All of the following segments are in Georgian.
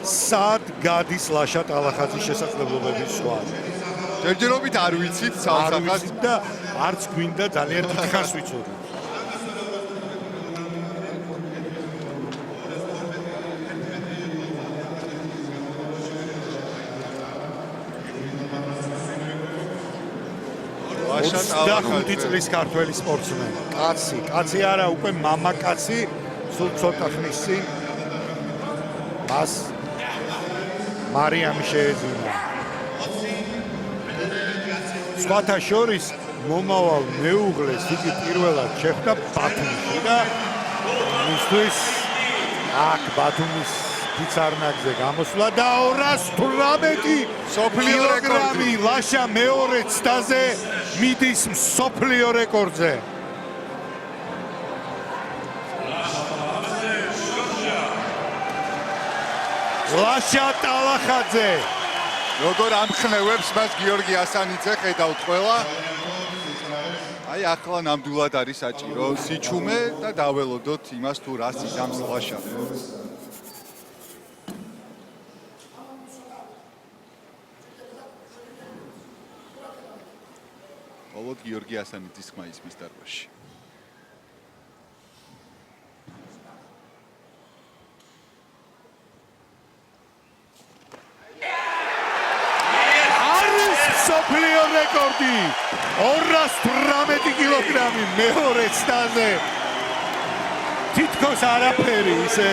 სად გადის ლაშა ტალახაძის შესაძლებლობების სხვა. ჯერჯერობით არ ვიცით ცალსახად და არც გვინდა ძალიან დიდხანს ვიცოდეთ. ლაშა ტალახაძე 25 წლის ქართველი სპორტსმენი. კაცი არა, უკვე მამაკაცი, სულ ცოტა ხნის წინ მას მარიამი შეეძინა. სხვათა შორის მომავალ მეუღლეს იგი პირველად შეხვდა ბათუმში და მისთვის აქ ბათუმის ფიცარნაგზე გამოსვლა და 218 სოფლიო კილოგრამი ლაშა მეორე ცდაზე მიდის სოფლიო რეკორდზე. ლაშა ტალახაძე როგორ ამხნევებს მას გიორგი ასანიძე ხედავთ ყველა. აი ახლა ნამდვილად არის საჭირო სიჩუმე და დაველოდოთ იმას თუ რას იზამს ლაშა. ყოველდღე გიორგი ასანიძის ხმა ისმის დარბაზში. სოფლიო რეკორდი 218 კილოგრამი მეორე ცდაზე. თითქოს არაფერი ისე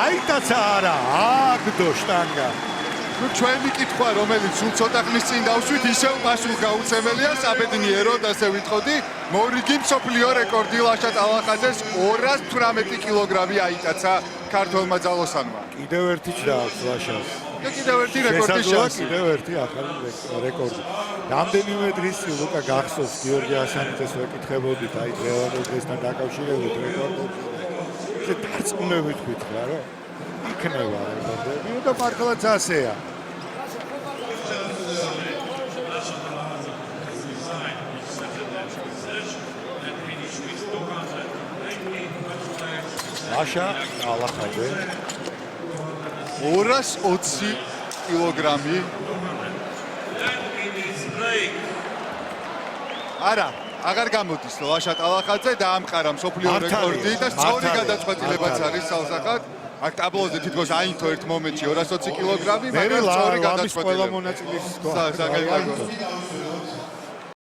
აიტაცა არა აგდო შტანგა. ნუ ჩვენი კითხვა რომელიც სულ ცოტა ხნის წინ დავშვით ისევ პასუხგაუწეველია საბედნიეროდ ასე ვიტყოდი. მორიგი მსოფლიო რეკორდი ლაშა ტალახაძეს 218 კილოგრამი აიტაცა ქართველმა ძალოსანმა. კიდევ ერთი ჩააქვს ლაშას. და კიდევ ერთი რეკორდის შანსი. კიდევ ერთი ახალი რეკორდი. რამდენიმე დღის წინ ლუკა გახსოვს გიორგი ასანიძეს ვეკითხებოდით აი დღესთან დაკავშირებით რეკორდებს. ეს დარწმუნებით ვთქვა რომ იქნება რეკორდები და მართლაც ასეა. ლაშა ტალახაძე 220 კილოგრამი. არა, აღარ გამოდის ლაშა ტალახაძე და ამყარა მსოფლიო რეკორდი და სწორი გადაწყვეტილებაც არის სალსახად. აქ ტაბლოზე თითქოს აინთო ერთ მომენტში 220 კილოგრამი, მაგრამ სწორი გადაწყვეტილება. ყველა მონაწილის საგალგო.